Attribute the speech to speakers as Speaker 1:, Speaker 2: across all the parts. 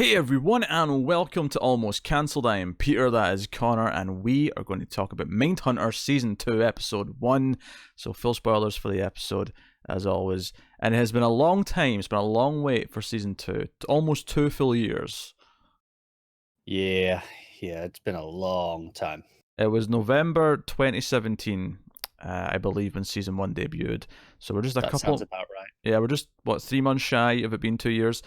Speaker 1: Hey everyone, and welcome to Almost Cancelled. I am Peter, that is Connor, and we are going to talk about Mindhunter Season 2, Episode 1. So full spoilers for the episode, as always. And it has been a long time, it's been a long wait for Season 2. Almost 2 full years.
Speaker 2: Yeah, it's been a long time.
Speaker 1: It was November 2017, I believe, when Season 1 debuted. So we're just
Speaker 2: That sounds about right.
Speaker 1: Yeah, we're just, 3 months shy of it being 2 years.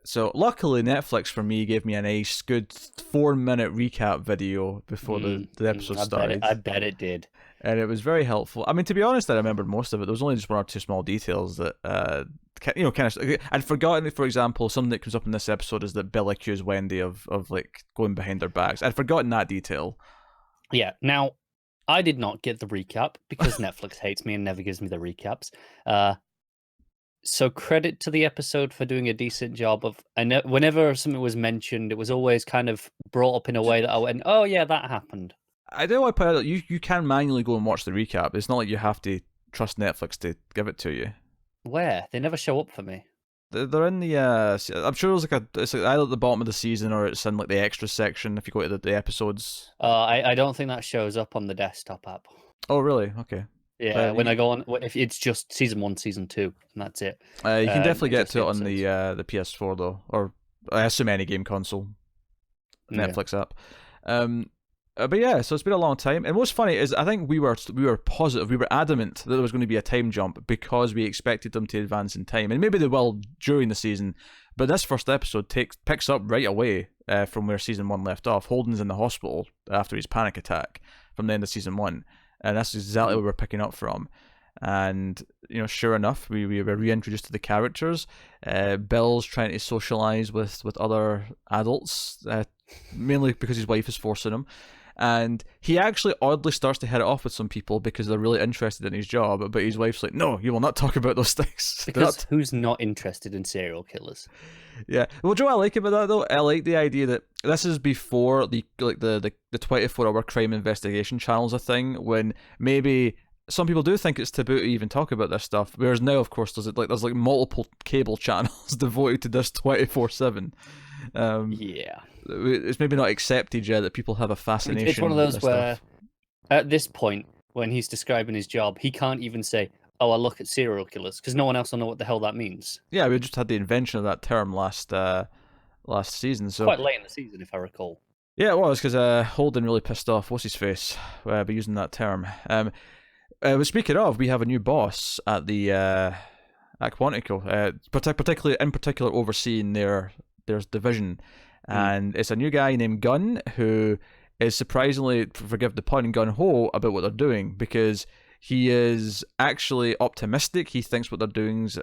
Speaker 1: So luckily Netflix for me gave me a nice good 4-minute recap video before the episode started.
Speaker 2: I bet it did.
Speaker 1: And it was very helpful. I mean, to be honest, I remembered most of it. There was only just one or two small details that, kind of. I'd forgotten, for example, something that comes up in this episode is that Bill accused Wendy of like going behind their backs. I'd forgotten that detail.
Speaker 2: Yeah. Now, I did not get the recap because Netflix hates me and never gives me the recaps. So credit to the episode for doing a decent job of. Whenever something was mentioned, it was always kind of brought up in a way that I went, "Oh yeah, that happened."
Speaker 1: I do want to point out you can manually go and watch the recap. It's not like you have to trust Netflix to give it to you.
Speaker 2: Where? They never show up for me.
Speaker 1: They're in the. I'm sure it's like either at the bottom of the season or it's in like the extra section if you go to the episodes.
Speaker 2: I don't think that shows up on the desktop app.
Speaker 1: Oh really? Okay.
Speaker 2: Yeah, when I go on, if it's just season 1, season 2, and that's it.
Speaker 1: You can definitely get to it on the PS4 though, or I assume any game console, Netflix app. But yeah, so it's been a long time. And what's funny is I think we were positive, we were adamant that there was going to be a time jump because we expected them to advance in time, and maybe they will during the season. But this first episode picks up right away from where season 1 left off. Holden's in the hospital after his panic attack from the end of season 1. And that's exactly where we're picking up from. And, sure enough, we were reintroduced to the characters. Bill's trying to socialise with other adults, mainly because his wife is forcing him. And he actually oddly starts to hit it off with some people because they're really interested in his job. But his wife's like, no, you will not talk about those things.
Speaker 2: Because who's not interested in serial killers?
Speaker 1: Yeah. Well, Joe, I like about that though. I like the idea that this is before the 24-hour crime investigation channel's a thing, when maybe some people do think it's taboo to even talk about this stuff. Whereas now, of course, there's multiple cable channels devoted to this 24/7.
Speaker 2: Yeah.
Speaker 1: It's maybe not accepted yet that people have a fascination.
Speaker 2: It's one of those where,
Speaker 1: stuff.
Speaker 2: At this point, when he's describing his job, he can't even say, "Oh, I look at serial killers," because no one else will know what the hell that means.
Speaker 1: Yeah, we just had the invention of that term last season. So
Speaker 2: quite late in the season, if I recall.
Speaker 1: Yeah, it was because Holden really pissed off what's his face by using that term. Speaking of, we have a new boss at the at Quantico, particularly overseeing their division. And it's a new guy named Gunn who is surprisingly, forgive the pun, gun-ho about what they're doing, because he is actually optimistic. He thinks what they're doing is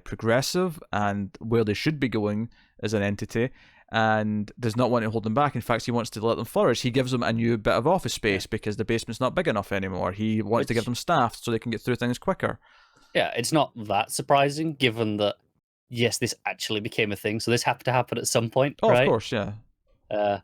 Speaker 1: progressive and where they should be going as an entity, and does not want to hold them back. In fact, he wants to let them flourish. He gives them a new bit of office space because the basement's not big enough anymore. He wants to give them staff so they can get through things quicker.
Speaker 2: Yeah, it's not that surprising given that, yes, this actually became a thing, so this had to happen at some point, right?
Speaker 1: Of course, yeah.
Speaker 2: But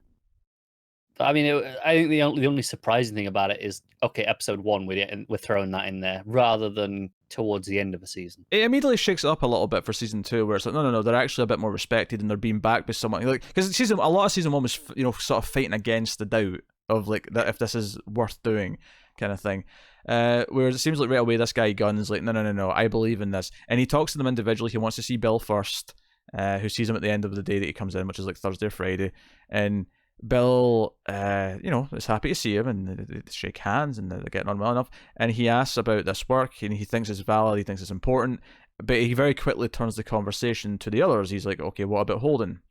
Speaker 2: I mean, I think the only surprising thing about it is, okay, episode 1, we're throwing that in there rather than towards the end of a season.
Speaker 1: It immediately shakes it up a little bit for season 2, where it's like, no, they're actually a bit more respected and they're being backed by someone. Like, because a lot of season 1 was, sort of fighting against the doubt of like that if this is worth doing, kind of thing. Whereas it seems like right away this guy Gunn is like, no, I believe in this, and he talks to them individually. He wants to see Bill first, who sees him at the end of the day that he comes in, which is like Thursday or Friday, and Bill, is happy to see him, and they shake hands, and they're getting on well enough. And he asks about this work, and he thinks it's valid, he thinks it's important, but he very quickly turns the conversation to the others. He's like, okay, what about Holden?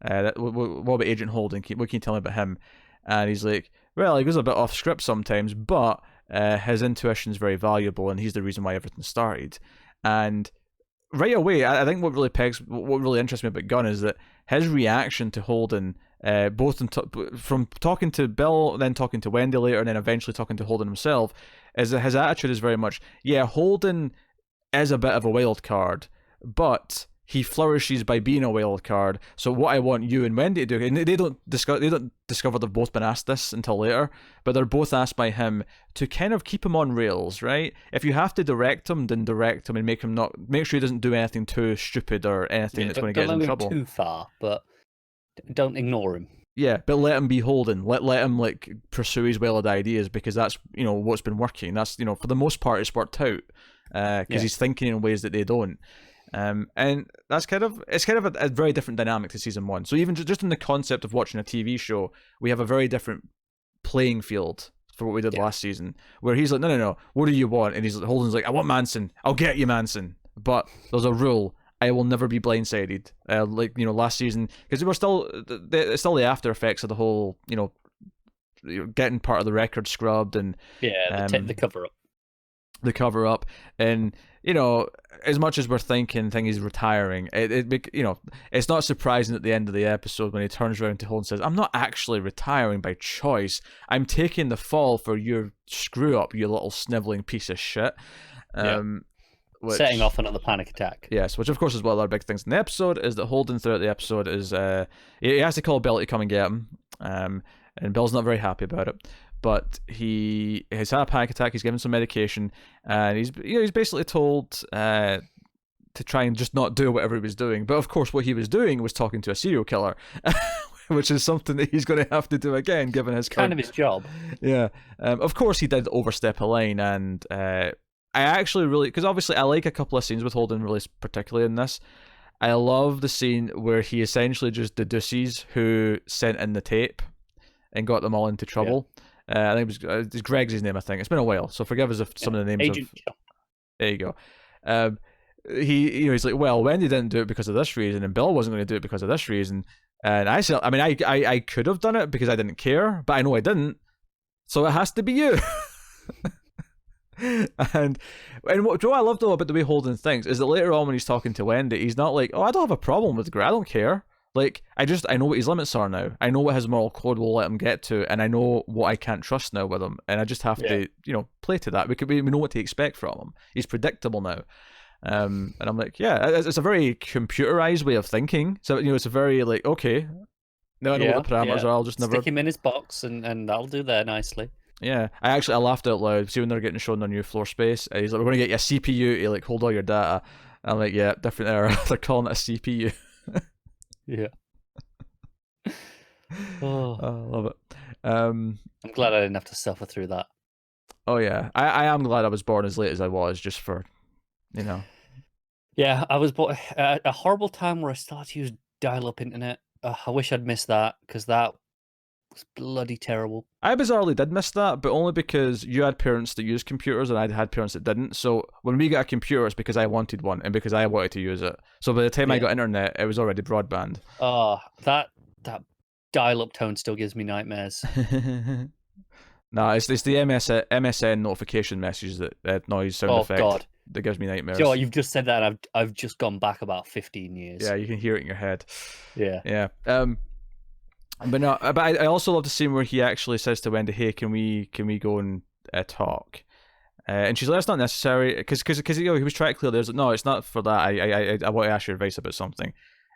Speaker 1: What about Agent Holden? What can you tell me about him? And he's like, well, he goes a bit off script sometimes, but his intuition is very valuable, and he's the reason why everything started. And right away, I think what really interests me about Gunn is that his reaction to Holden, both from talking to Bill, then talking to Wendy later, and then eventually talking to Holden himself, is that his attitude is very much, yeah, Holden is a bit of a wild card, but he flourishes by being a wild card. So what I want you and Wendy to do, and they don't discover they've both been asked this until later, but they're both asked by him to kind of keep him on rails, right? If you have to direct him, then direct him and make sure he doesn't do anything too stupid or anything that's going to get him in trouble.
Speaker 2: Don't let him too far, but don't ignore him.
Speaker 1: Yeah, but let him be Holden. Let him like pursue his wild ideas, because that's what's been working. That's for the most part it's worked out because he's thinking in ways that they don't. And that's kind of a very different dynamic to season 1. So even just in the concept of watching a TV show, we have a very different playing field for what we did last season, where he's like, no, what do you want? And Holden's like, I want Manson. I'll get you Manson. But there's a rule. I will never be blindsided. Last season, because it's still the after effects of the whole, getting part of the record scrubbed and
Speaker 2: the cover up.
Speaker 1: The cover up, and as much as we're thinking he's retiring, it's not surprising at the end of the episode when he turns around to Holden and says, I'm not actually retiring by choice. I'm taking the fall for your screw up, you little sniveling piece of shit.
Speaker 2: Setting off another panic attack.
Speaker 1: Yes, which of course is one of our big things in the episode, is that Holden throughout the episode is he has to call Bill to come and get him, and Bill's not very happy about it. But he's had a panic attack. He's given some medication, and he's basically told to try and just not do whatever he was doing. But of course, what he was doing was talking to a serial killer, which is something that he's going to have to do again, given his
Speaker 2: kind of his job.
Speaker 1: Yeah. Of course, he did overstep a line, and I actually really, because obviously I like a couple of scenes with Holden, really particularly in this. I love the scene where he essentially just deduces who sent in the tape and got them all into trouble. Yeah. I think it was Greg's his name. I think it's been a while, so forgive us if some of the names.
Speaker 2: Agent.
Speaker 1: There you go. He's like, well, Wendy didn't do it because of this reason, and Bill wasn't going to do it because of this reason. And I said, I could have done it because I didn't care, but I know I didn't, so it has to be you. and what I love though about the way Holden thinks is that later on when he's talking to Wendy, he's not like, oh, I don't have a problem with Greg, I don't care. Like, I know what his limits are now. I know what his moral code will let him get to, and I know what I can't trust now with him. And I just have to, play to that. We know what to expect from him. He's predictable now. And I'm like, yeah, it's a very computerized way of thinking. So, it's a very, like, okay, now I know what the parameters are, I'll just never...
Speaker 2: Stick him in his box, and that'll do there nicely.
Speaker 1: Yeah, I laughed out loud. See when they're getting shown their new floor space, he's like, we're going to get you a CPU to, like, hold all your data. I'm like, yeah, different era. They're calling it a CPU.
Speaker 2: Yeah.
Speaker 1: Oh, I love it.
Speaker 2: I'm glad I didn't have to suffer through that.
Speaker 1: Oh yeah, I am glad I was born as late as I was, just for,
Speaker 2: Yeah, I was born at a horrible time where I started to use dial-up internet. I wish I'd missed that, because that was bloody terrible.
Speaker 1: I bizarrely did miss that, but only because you had parents that used computers and I had parents that didn't. So when we got a computer, it's because I wanted one and because I wanted to use it. So by the time I got internet, it was already broadband.
Speaker 2: Oh, that dial-up tone still gives me nightmares.
Speaker 1: No, it's the MSN notification messages, that noise sound effect. Oh God, that gives me nightmares.
Speaker 2: Joe, you've just said that, and I've just gone back about 15 years.
Speaker 1: Yeah, you can hear it in your head.
Speaker 2: Yeah.
Speaker 1: But I also love the scene where he actually says to Wendy, "Hey, can we go and talk?" And she's like, "That's not necessary," because he was trying to clear. There's no, it's not for that. I want to ask your advice about something.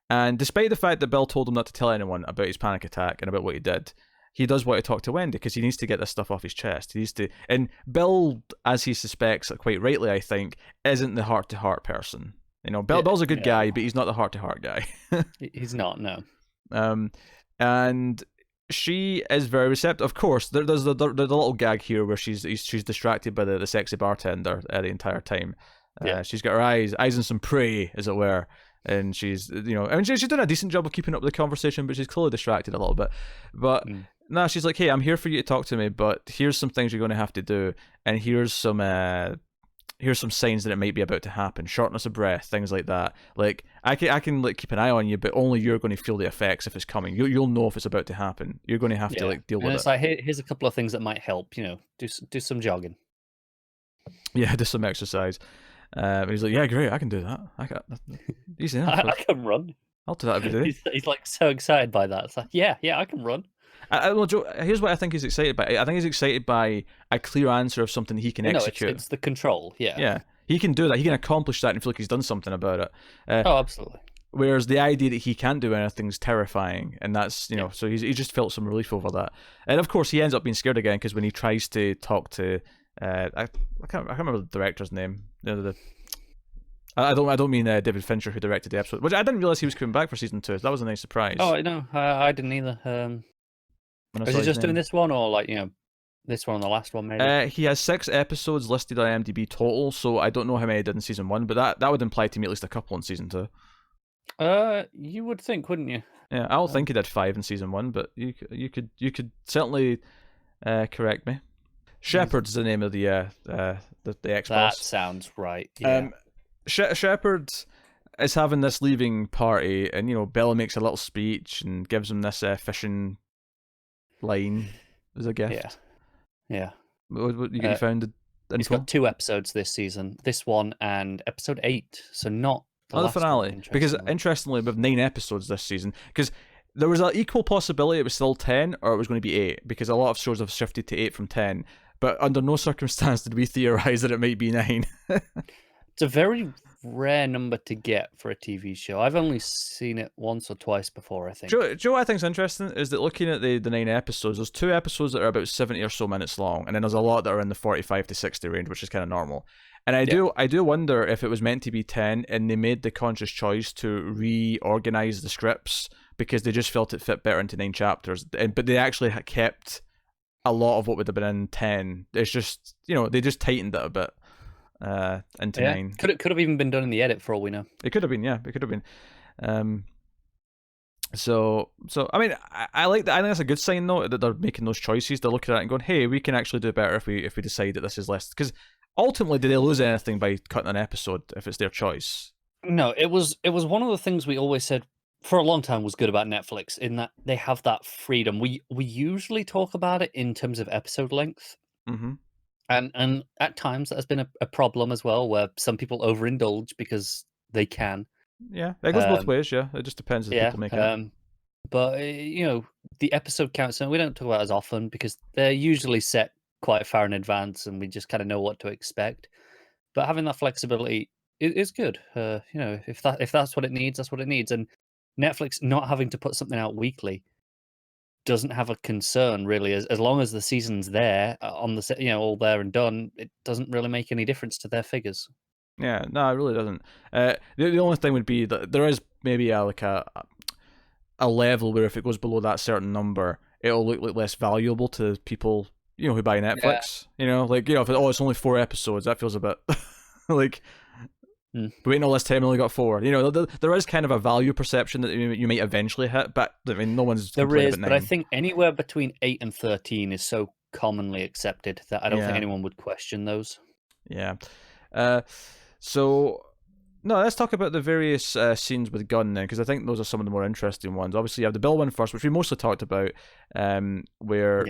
Speaker 1: And despite the fact that Bill told him not to tell anyone about his panic attack and about what he did, he does want to talk to Wendy because he needs to get this stuff off his chest. He needs to, and Bill, as he suspects, quite rightly, I think, isn't the heart-to-heart person. Bill's a good guy, but he's not the heart-to-heart guy.
Speaker 2: He's not, no.
Speaker 1: And she is very receptive. Of course, there's the little gag here where she's distracted by the sexy bartender the entire time. She's got her eyes on some prey, as it were, and she's she's done a decent job of keeping up with the conversation, but she's clearly distracted a little bit. But no, she's like, hey, I'm here for you to talk to me, but here's some things you're going to have to do, and here's some signs that it might be about to happen. Shortness of breath, things like that. Like I can like keep an eye on you, but only you're going to feel the effects if it's coming. You'll know if it's about to happen. You're going to have to like deal with it.
Speaker 2: It's like, here's a couple of things that might help. Do some jogging.
Speaker 1: Yeah, do some exercise. He's like, yeah, great, I can do that. I
Speaker 2: can run.
Speaker 1: I'll do that every day.
Speaker 2: He's like so excited by that. It's like, yeah, I can run.
Speaker 1: Well, Joe, here's what I think he's excited by. I think he's excited by a clear answer of something he can execute.
Speaker 2: It's the control, yeah.
Speaker 1: Yeah, he can do that. He can accomplish that and feel like he's done something about it.
Speaker 2: Oh, absolutely.
Speaker 1: Whereas the idea that he can't do anything is terrifying, and that's so he just felt some relief over that. And of course, he ends up being scared again because when he tries to talk to I can't remember the director's name. I don't mean David Fincher, who directed the episode, which I didn't realize he was coming back for season 2. So that was a nice surprise.
Speaker 2: Oh no, I didn't either. Is he just doing this one, or like this one and the last one maybe?
Speaker 1: He has 6 episodes listed on IMDb total, so I don't know how many he did in season 1, but that would imply to me at least a couple in season 2.
Speaker 2: You would think, wouldn't you?
Speaker 1: Yeah, I don't think he did 5 in season 1, but you could certainly correct me. Shepard's the name of the ex-boss.
Speaker 2: That sounds right. Yeah.
Speaker 1: Shepard is having this leaving party, and Bella makes a little speech and gives him this fishing line as a gift.
Speaker 2: Yeah.
Speaker 1: What you found?
Speaker 2: He's got 2 episodes this season. This one and episode 8. So not
Speaker 1: the finale. Because interestingly, with 9 episodes this season, because there was an equal possibility it was still 10 or it was going to be 8, because a lot of shows have shifted to 8 from 10. But under no circumstance did we theorize that it might be 9.
Speaker 2: It's a very rare number to get for a TV show. I've only seen it once or twice before, I think.
Speaker 1: Do you know what I think is interesting? Is that looking at the 9 episodes, there's 2 episodes that are about 70 or so minutes long, and then there's a lot that are in the 45 to 60 range, which is kind of normal. And I do wonder if it was meant to be 10, and they made the conscious choice to reorganize the scripts because they just felt it fit better into 9 chapters. But they actually kept a lot of what would have been in 10. It's just, they just tightened it a bit. Into 9.
Speaker 2: Could have even been done in the edit for all we know.
Speaker 1: It could have been, yeah. It could have been. So I mean, I like that. I think that's a good sign, though, that they're making those choices. They're looking at it and going, "Hey, we can actually do better if we decide that this is less." Because ultimately, do they lose anything by cutting an episode if it's their choice?
Speaker 2: No, it was one of the things we always said for a long time was good about Netflix, in that they have that freedom. We usually talk about it in terms of episode length.
Speaker 1: Mm-hmm.
Speaker 2: And at times that has been a problem as well, where some people overindulge because they can.
Speaker 1: Yeah, it goes both ways. Yeah, it just depends if people make it.
Speaker 2: But the episode counts, and we don't talk about it as often because they're usually set quite far in advance, and we just kind of know what to expect. But having that flexibility is good. If that's what it needs, that's what it needs. And Netflix not having to put something out weekly doesn't have a concern really, as long as the season's there on the all there and done. It doesn't really make any difference to their figures.
Speaker 1: Yeah, no, it really doesn't. The only thing would be that there is maybe a level where if it goes below that certain number, it'll look like less valuable to people who buy Netflix.
Speaker 2: Yeah.
Speaker 1: If it's only 4 episodes, that feels a bit like. Waiting all this time, I only got 4. There is kind of a value perception that you might eventually hit, but I mean, no one's.
Speaker 2: There is, but I think anywhere between 8 and 13 is so commonly accepted that I don't think anyone would question those.
Speaker 1: Yeah. So, no, let's talk about the various scenes with Gunn then, because I think those are some of the more interesting ones. Obviously, you have the Bill one first, which we mostly talked about, where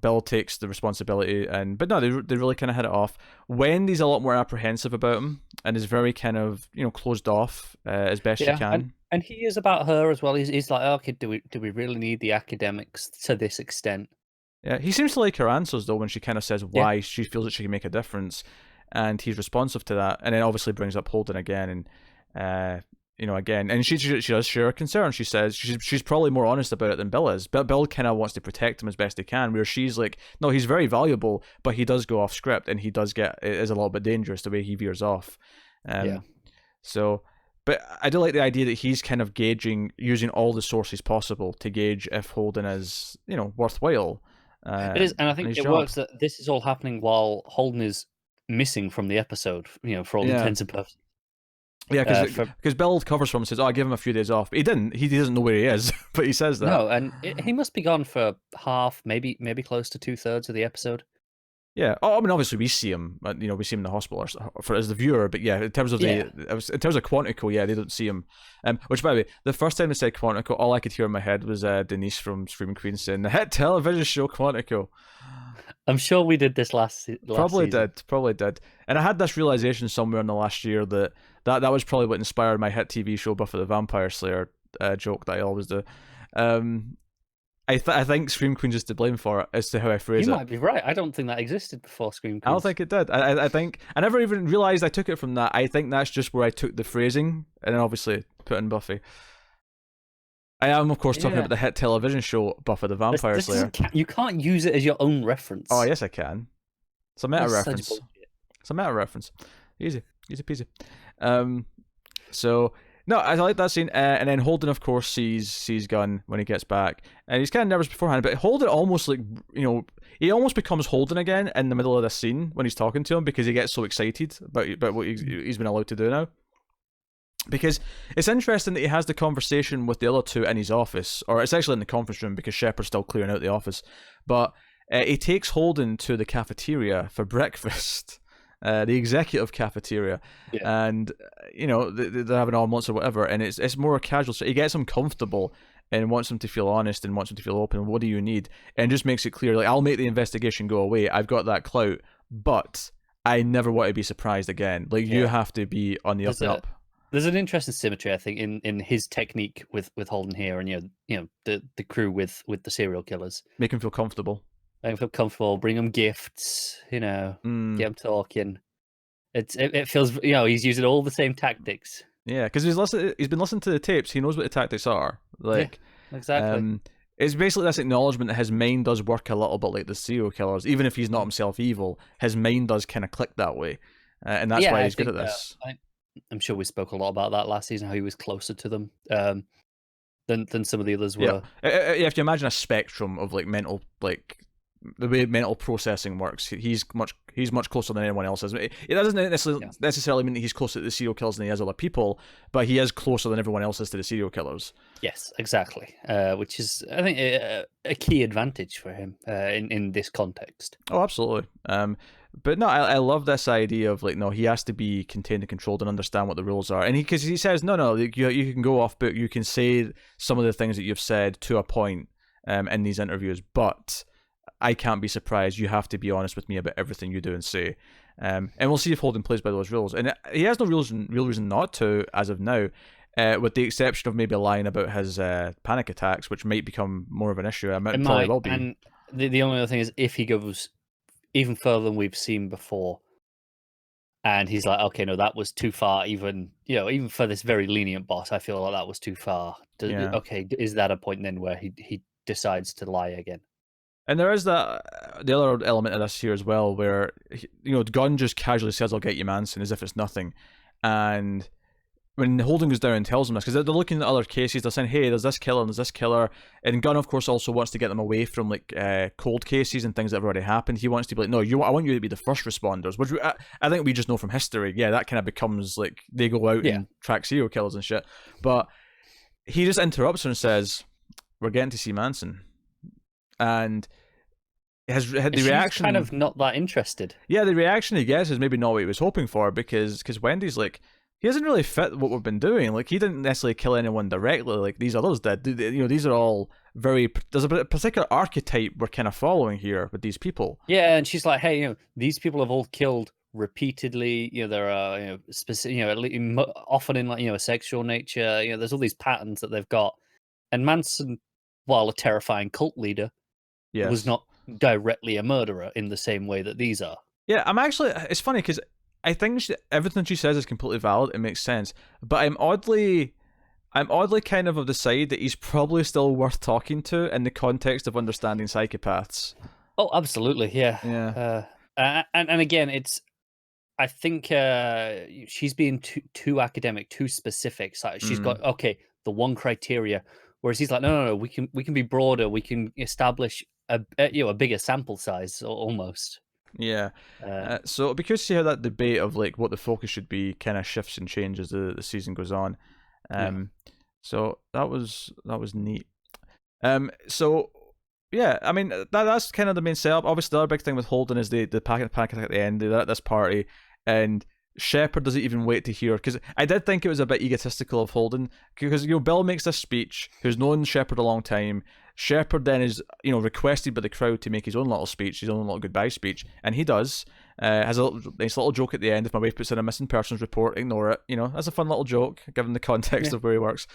Speaker 1: Bill takes the responsibility, but no, they really kind of hit it off. Wendy's a lot more apprehensive about him and is very kind of closed off as best she can.
Speaker 2: And he is about her as well. He's like, okay, do we really need the academics to this extent?
Speaker 1: Yeah, he seems to like her answers though when she kind of says why she feels that she can make a difference. And he's responsive to that, and then obviously brings up Holden again, and again, and she does share a concern. She says she's probably more honest about it than Bill is. But Bill kind of wants to protect him as best he can, where she's like, no, he's very valuable, but he does go off script, and he does it is a little bit dangerous the way he veers off. So, but I do like the idea that he's kind of using all the sources possible to gauge if Holden is worthwhile.
Speaker 2: It is, and I think it works that this is all happening while Holden is missing from the episode, for all intents and purposes.
Speaker 1: Yeah, because Bill covers for him and says, "Oh, I give him a few days off." But he didn't. He doesn't know where he is, but he says that.
Speaker 2: No, and he must be gone for half, maybe close to 2/3 of the episode.
Speaker 1: Yeah. Oh, I mean, obviously we see him. We see him in the hospital as the viewer. But yeah, in terms of Quantico, they don't see him. Which, by the way, the first time they said Quantico, all I could hear in my head was Denise from Screaming Queen saying the hit television show Quantico.
Speaker 2: I'm sure we did this last
Speaker 1: Probably
Speaker 2: season.
Speaker 1: did. And I had this realization somewhere in the last year that was probably what inspired my hit TV show Buffy the Vampire Slayer joke that I always do. I think Scream Queens is to blame for it as to how I phrase it.
Speaker 2: You might be right. I don't think that existed before Scream Queens.
Speaker 1: I don't think it did. I think I never even realized I took it from that. I think that's just where I took the phrasing, and then obviously put in Buffy. I am, of course, talking about the hit television show Buffy the Vampire Slayer.
Speaker 2: You can't use it as your own reference.
Speaker 1: Oh, yes, I can. It's a meta reference. It's a meta reference. Easy peasy. So no, I like that scene. And then Holden, of course, sees Gunn when he gets back, and he's kind of nervous beforehand. But Holden almost he almost becomes Holden again in the middle of this scene when he's talking to him, because he gets so excited about what he's been allowed to do now. Because it's interesting that he has the conversation with the other two in his office, or it's actually in the conference room because Shepard's still clearing out the office. But he takes Holden to the cafeteria for breakfast, the executive cafeteria, and they're having omelets or whatever, and it's more casual. So he gets him comfortable and wants him to feel honest and wants him to feel open. What do you need? And just makes it clear, like, I'll make the investigation go away. I've got that clout, but I never want to be surprised again. Like, you have to be on the up and up.
Speaker 2: There's an interesting symmetry, I think, in his technique with Holden here, and the crew with the serial killers.
Speaker 1: Make him feel comfortable.
Speaker 2: Make him feel comfortable. Bring him gifts. Get him talking. It feels he's using all the same tactics.
Speaker 1: Yeah, because he's been listening to the tapes. He knows what the tactics are. Like,
Speaker 2: exactly.
Speaker 1: It's basically this acknowledgement that his mind does work a little bit like the serial killers. Even if he's not himself evil, his mind does kind of click that way, and that's why he's good at this.
Speaker 2: I'm sure we spoke a lot about that last season, how he was closer to them than some of the others were.
Speaker 1: Yeah, if you imagine a spectrum of like mental, like the way mental processing works, he's much closer than anyone else is. It doesn't necessarily mean that he's closer to the serial killers than he is other people, but he is closer than everyone else is to the serial killers.
Speaker 2: Yes, exactly. Which is, I think, a key advantage for him in this context.
Speaker 1: Oh, absolutely. But no, I love this idea of, like, no, he has to be contained and controlled and understand what the rules are. And because he says, no, you can go off book, you can say some of the things that you've said to a point in these interviews, but I can't be surprised. You have to be honest with me about everything you do and say. And we'll see if Holden plays by those rules. And he has no real reason not to, as of now, with the exception of maybe lying about his panic attacks, which might become more of an issue. It probably will be.
Speaker 2: And the only other thing is, if he goes even further than we've seen before, and he's like, okay, no, that was too far, even for this very lenient boss, I feel like that was too far. Okay, is that a point then where he decides to lie again?
Speaker 1: And there is the other element of this here as well, where Gunn just casually says, "I'll get you, Manson," as if it's nothing. And when Holden goes down and tells him this, because they're looking at other cases, they're saying, "Hey, there's this killer and there's this killer," and Gunn, of course, also wants to get them away from like cold cases and things that have already happened. He wants to be like, "No, I want you to be the first responders," which I think we just know from history. Yeah, that kind of becomes like they go out and track serial killers and shit. But he just interrupts her and says, "We're getting to see Manson." And the reaction
Speaker 2: kind of not that interested.
Speaker 1: Yeah, the reaction he gets is maybe not what he was hoping for, because Wendy's like, he doesn't really fit what we've been doing. Like, he didn't necessarily kill anyone directly like these others did. These are all there's a particular archetype we're kind of following here with these people.
Speaker 2: Yeah, and she's like, hey, these people have all killed repeatedly. There are specific, often in like a sexual nature. There's all these patterns that they've got. And Manson, while a terrifying cult leader, was not directly a murderer in the same way that these are.
Speaker 1: Yeah, it's funny because I think everything she says is completely valid. It makes sense, but I'm oddly kind of the side that he's probably still worth talking to in the context of understanding psychopaths.
Speaker 2: Oh, absolutely, yeah. And again, I think she's being too academic, too specific. So she's got the one criteria, whereas he's like, no, we can be broader. We can establish a bigger sample size almost.
Speaker 1: Yeah. So because see how that debate of like what the focus should be kind of shifts and changes as the season goes on. So that was neat. So yeah, I mean that's kind of the main setup. Obviously, the other big thing with Holden is the panic attack at the end. They're at this party, and Shepard doesn't even wait to hear, because I did think it was a bit egotistical of Holden, because Bill makes this speech, who's known Shepard a long time. Shepard then is requested by the crowd to make his own little speech, his own little goodbye speech, and he does. Has a nice little joke at the end. If my wife puts in a missing persons report, ignore it. That's a fun little joke given the context of where he works.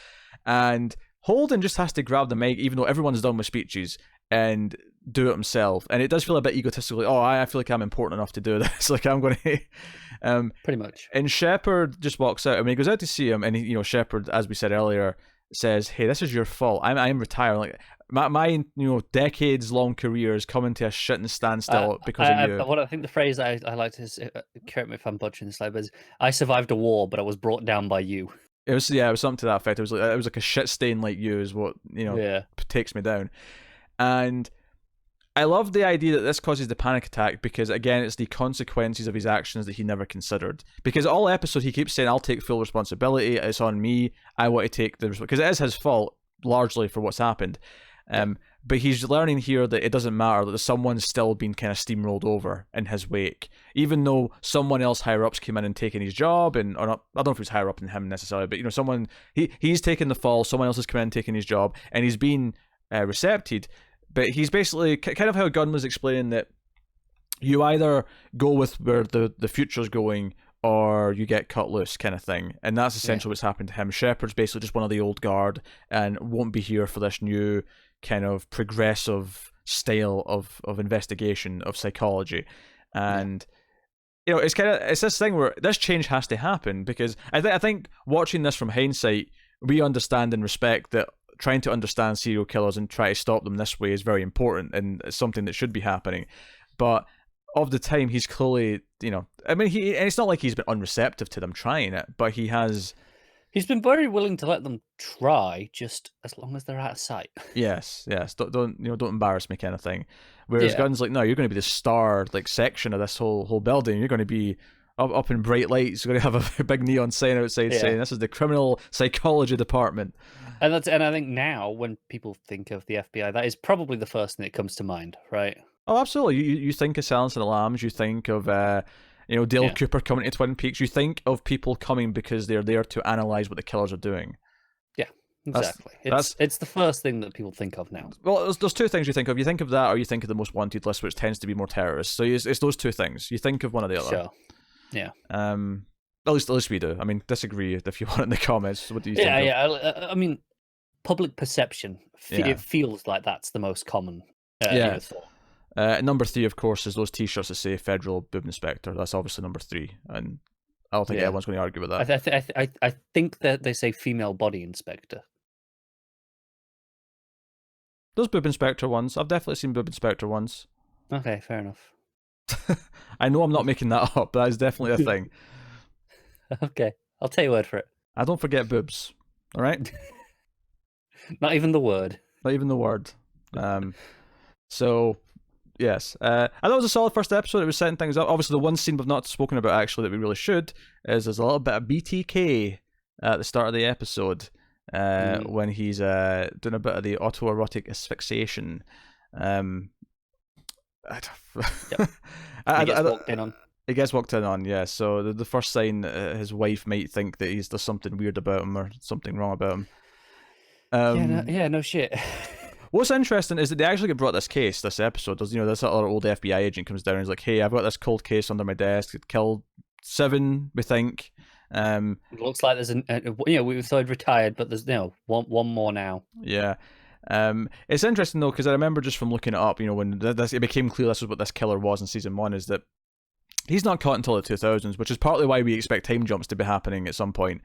Speaker 1: And Holden just has to grab the mic, even though everyone's done with speeches, and do it himself. And it does feel a bit egotistical. Like, oh, I feel like I'm important enough to do this. Like I'm going to.
Speaker 2: Pretty much.
Speaker 1: And Shepard just walks out. I mean, he goes out to see him, and Shepard, as we said earlier, says, "Hey, this is your fault. I'm retiring. Like my decades long career is coming to a shitting standstill because of you."
Speaker 2: What I think the phrase I like is, correct me if I'm butchering this, but I survived a war, but I was brought down by you.
Speaker 1: It was something to that effect. It was like a shit stain like you is what takes me down. And I love the idea that this causes the panic attack because, again, it's the consequences of his actions that he never considered. Because all episode he keeps saying, "I'll take full responsibility. It's on me. I want to take the responsibility." Because it is his fault largely for what's happened. But he's learning here that it doesn't matter, that someone's still been kind of steamrolled over in his wake. Even though someone else higher ups came in and taken his job, or not, I don't know if it was higher up than him necessarily, but someone he's taken the fall, someone else has come in and taken his job, and he's been recepted. But he's basically kind of how Gunn was explaining that you either go with where the future's going or you get cut loose kind of thing. And that's essentially what's happened to him. Shepard's basically just one of the old guard and won't be here for this new kind of progressive style of investigation, of psychology. And it's this thing where this change has to happen because I think watching this from hindsight, we understand and respect that trying to understand serial killers and try to stop them this way is very important and it's something that should be happening. But of the time, he's clearly, I mean, and it's not like he's been unreceptive to them trying it, but he's
Speaker 2: been very willing to let them try, just as long as they're out of sight.
Speaker 1: Yes. Don't embarrass me, kind of thing. Whereas Gunn's like, no, you're going to be the star section of this whole building. You're going to be up in bright lights. You're going to have a big neon sign outside saying this is the criminal psychology department.
Speaker 2: And I think now when people think of the FBI, that is probably the first thing that comes to mind, right?
Speaker 1: Oh, absolutely. You think of Silence of the Lambs. You think of Dale Cooper coming to Twin Peaks. You think of people coming because they're there to analyze what the killers are doing.
Speaker 2: Yeah, exactly. It's the first thing that people think of now.
Speaker 1: Well, there's two things you think of. You think of that, or you think of the most wanted list, which tends to be more terrorists. So it's those two things. You think of one or the other.
Speaker 2: Sure. Yeah.
Speaker 1: At least we do. I mean, disagree if you want in the comments. What do you think?
Speaker 2: Yeah. I mean, public perception. It feels like that's the most common.
Speaker 1: Number 3, of course, is those T-shirts that say "Federal Boob Inspector." That's obviously number 3, and I don't think anyone's going to argue with that.
Speaker 2: I think that they say "Female Body Inspector."
Speaker 1: Those Boob Inspector ones, I've definitely seen Boob Inspector ones.
Speaker 2: Okay, fair enough.
Speaker 1: I know I'm not making that up, but that is definitely a thing.
Speaker 2: Okay, I'll take your word for it.
Speaker 1: I don't forget boobs. All right.
Speaker 2: Not even the word.
Speaker 1: Not even the word. So, yes. I thought it was a solid first episode. It was setting things up. Obviously, the one scene we've not spoken about, actually, that we really should, is there's a little bit of BTK at the start of the episode when he's doing a bit of the autoerotic asphyxiation.
Speaker 2: He gets walked in on.
Speaker 1: He gets walked in on, yeah. So the first sign his wife might think that there's something weird about him or something wrong about him.
Speaker 2: No shit.
Speaker 1: What's interesting is that they actually get brought this case, this episode. There's, this other old FBI agent comes down and he's like, "Hey, I've got this cold case under my desk. It killed 7, we think."
Speaker 2: It looks like there's we thought he'd retired, but there's one more now.
Speaker 1: Yeah. It's interesting though because I remember just from looking it up, when it became clear this was what this killer was in season 1, is that he's not caught until the 2000s, which is partly why we expect time jumps to be happening at some point,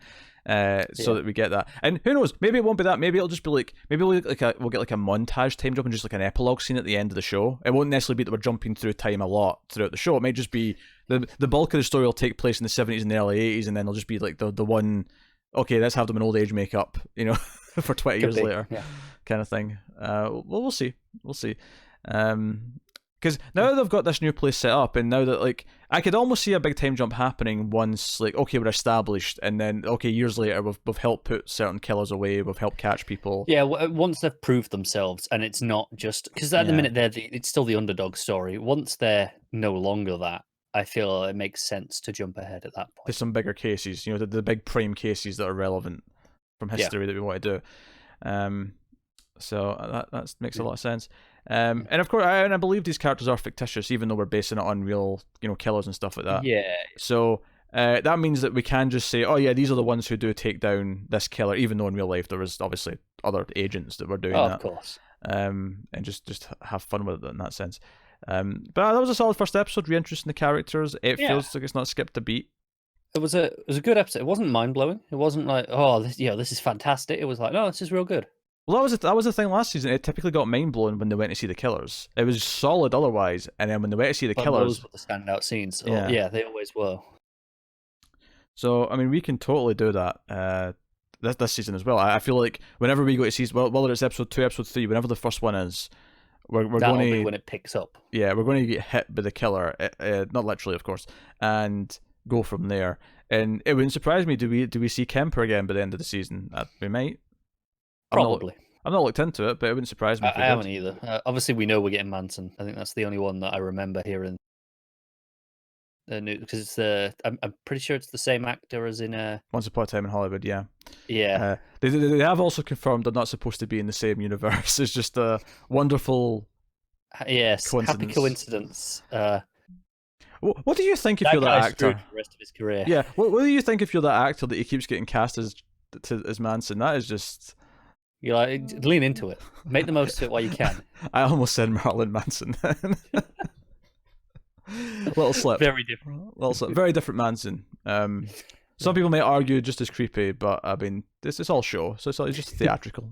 Speaker 1: so that we get that. And who knows? Maybe it won't be that. Maybe it'll just be we'll get like a montage time jump and just like an epilogue scene at the end of the show. It won't necessarily be that we're jumping through time a lot throughout the show. It might just be the bulk of the story will take place in the 70s and the early 80s, and then it'll just be like the one. Okay, let's have them in old age makeup, for 20 years later, kind of thing. Well, we'll see. Because now they've got this new place set up, and now that I could almost see a big time jump happening once we're established, and then years later we've helped put certain killers away, we've helped catch people.
Speaker 2: Yeah, once they've proved themselves, and it's not just because at the minute it's still the underdog story. Once they're no longer that, I feel it makes sense to jump ahead at that point.
Speaker 1: There's some bigger cases, the big prime cases that are relevant from history that we want to do. So that makes a lot of sense. And of course, I believe these characters are fictitious, even though we're basing it on real, killers and stuff like that.
Speaker 2: Yeah.
Speaker 1: So that means that we can just say, oh yeah, these are the ones who do take down this killer, even though in real life there was obviously other agents that were doing
Speaker 2: Oh,
Speaker 1: that.
Speaker 2: of course.
Speaker 1: And just have fun with it in that sense. But that was a solid first episode. Really interesting the characters. It feels like it's not skipped a beat.
Speaker 2: It was a good episode. It wasn't mind blowing. It wasn't like, oh, this is fantastic. It was like, no, this is real good.
Speaker 1: Well, that was the thing last season. It typically got mind blown when they went to see the killers. It was solid otherwise, and then when they went to see the killers,
Speaker 2: those were the standout scenes. So,
Speaker 1: Yeah.
Speaker 2: they always were.
Speaker 1: So I mean, we can totally do that this season as well. I feel like whenever we go to season, whether it's episode 2, episode 3, whenever the first one is, we're
Speaker 2: That'll
Speaker 1: going
Speaker 2: be
Speaker 1: to
Speaker 2: when it picks up.
Speaker 1: Yeah, we're going to get hit by the killer, not literally, of course, and go from there. And it wouldn't surprise me. Do we see Kemper again by the end of the season? We might.
Speaker 2: Probably.
Speaker 1: I'm not looked into it, but it wouldn't surprise me.
Speaker 2: I haven't either. Obviously, we know we're getting Manson. I think that's the only one that I remember hearing. Because it's I'm pretty sure it's the same actor as in
Speaker 1: Once Upon a Time in Hollywood. Yeah.
Speaker 2: Yeah.
Speaker 1: They have also confirmed they're not supposed to be in the same universe. It's just a wonderful.
Speaker 2: Yes.
Speaker 1: Coincidence.
Speaker 2: Happy coincidence.
Speaker 1: What do you think if you're that actor?
Speaker 2: For the rest of his career.
Speaker 1: Yeah. What do you think if you're that actor that he keeps getting cast as Manson? That is just.
Speaker 2: You like lean into it. Make the most of it while you can.
Speaker 1: I almost said Marilyn Manson. Little slip.
Speaker 2: Very different.
Speaker 1: Little slip. Very different Manson. Some people may argue just as creepy, but I mean, this is all show, so it's just theatrical.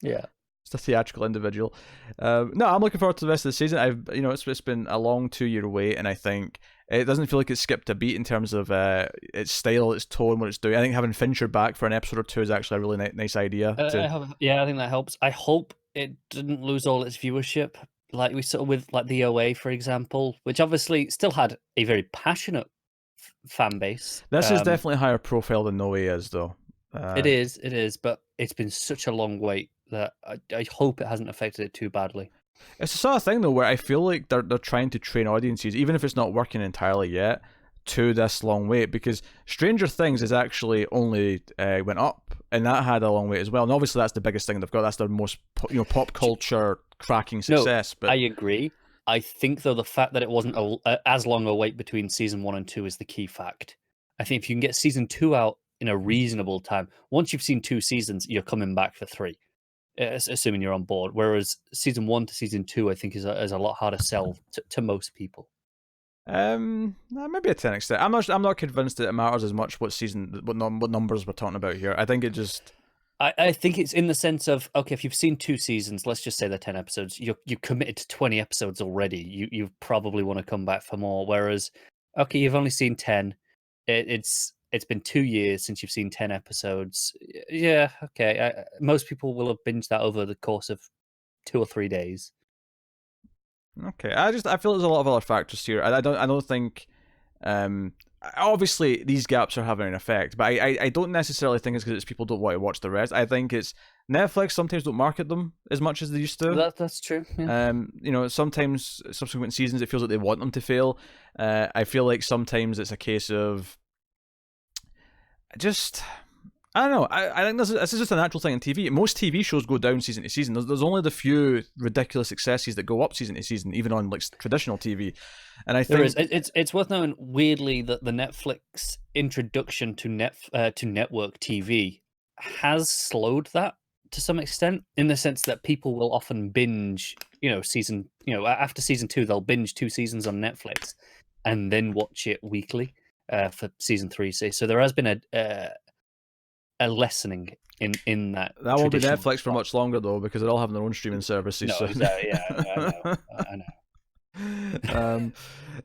Speaker 2: Yeah.
Speaker 1: It's a theatrical individual. No, I'm looking forward to the rest of the season. It's been a long 2-year wait, and I think it doesn't feel like it's skipped a beat in terms of its style, its tone, what it's doing. I think having Fincher back for an episode or 2 is actually a really nice idea.
Speaker 2: I think that helps. I hope it didn't lose all its viewership, like we saw with like the OA, for example, which obviously still had a very passionate fan base.
Speaker 1: This is definitely higher profile than No Way is, though.
Speaker 2: It is, but it's been such a long wait that I hope it hasn't affected it too badly.
Speaker 1: It's the sort of thing though where I feel like they're trying to train audiences, even if it's not working entirely yet, to this long wait, because Stranger Things is actually only went up, and that had a long wait as well. And obviously that's the biggest thing they've got. That's their most pop culture cracking success.
Speaker 2: No,
Speaker 1: but
Speaker 2: I agree. I think though the fact that it wasn't as long a wait between season 1 and 2 is the key fact. I think if you can get season 2 out in a reasonable time, once you've seen 2 seasons, you're coming back for 3. Assuming you're on board. Whereas season 1 to season 2, I think is a lot harder sell to most people.
Speaker 1: Maybe to an extent. I'm not convinced that it matters as much what numbers we're talking about here. I think it just.
Speaker 2: I think it's in the sense of, okay, if you've seen 2 seasons, let's just say they're 10 episodes, you're committed to 20 episodes already. You probably want to come back for more. Whereas, okay, you've only seen 10. It's been 2 years since you've seen 10 episodes. Yeah, okay. Most people will have binged that over the course of 2 or 3 days.
Speaker 1: Okay, I feel there's a lot of other factors here. I don't think. Obviously, these gaps are having an effect, but I don't necessarily think it's because people don't want to watch the rest. I think it's Netflix sometimes don't market them as much as they used to.
Speaker 2: That's true. Yeah.
Speaker 1: Sometimes subsequent seasons it feels like they want them to fail. I feel like sometimes it's a case of I don't know. I think this is just a natural thing in TV. Most TV shows go down season to season. There's only the few ridiculous successes that go up season to season, even on like traditional TV. And I think
Speaker 2: it's worth knowing weirdly that the Netflix introduction to network TV has slowed that to some extent, in the sense that people will often binge, after season 2 they'll binge 2 seasons on Netflix and then watch it weekly for season 3. So there has been a lessening in that.
Speaker 1: That won't be Netflix for much longer though, because they're all having their own streaming services.
Speaker 2: No, exactly. Yeah, I know.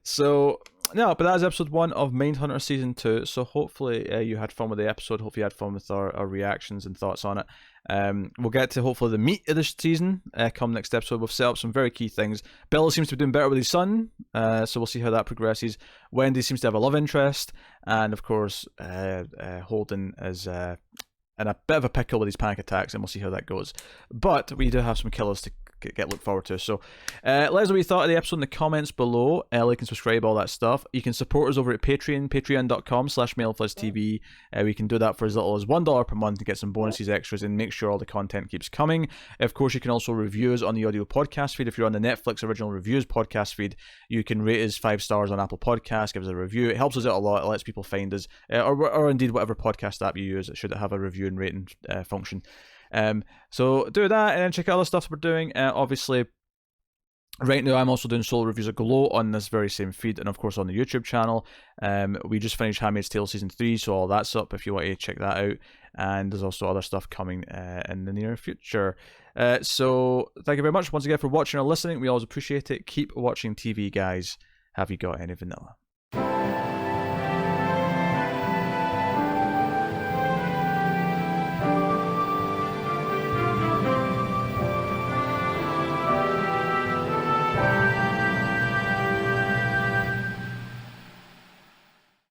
Speaker 1: So no, but that was episode 1 of Mindhunter season 2. So hopefully you had fun with the episode. Hopefully you had fun with our reactions and thoughts on it. We'll get to hopefully the meat of this season come next episode. We've set up some very key things. Bill seems to be doing better with his son, so we'll see how that progresses. Wendy seems to have a love interest, and of course Holden is in a bit of a pickle with his panic attacks, and we'll see how that goes. But we do have some killers to look forward to. So let us know what you thought of the episode in the comments below. Like and subscribe, all that stuff. You can support us over at Patreon, patreon.com/MailFuzzTV. We can do that for as little as $1 per month to get some bonuses, extras, and make sure all the content keeps coming. Of course, you can also review us on the audio podcast feed. If you're on the Netflix Original Reviews podcast feed, you can rate us 5 stars on Apple Podcasts, give us a review. It helps us out a lot. It lets people find us, or indeed whatever podcast app you use. It should have a review and rating function. So do that, and then check out other stuff we're doing. Obviously, right now I'm also doing solo reviews of Glow on this very same feed, and of course on the YouTube channel. We just finished Handmaid's Tale season 3, so all that's up if you want to check that out. And there's also other stuff coming in the near future. So thank you very much once again for watching or listening. We always appreciate it. Keep watching TV, guys. Have you got any vanilla?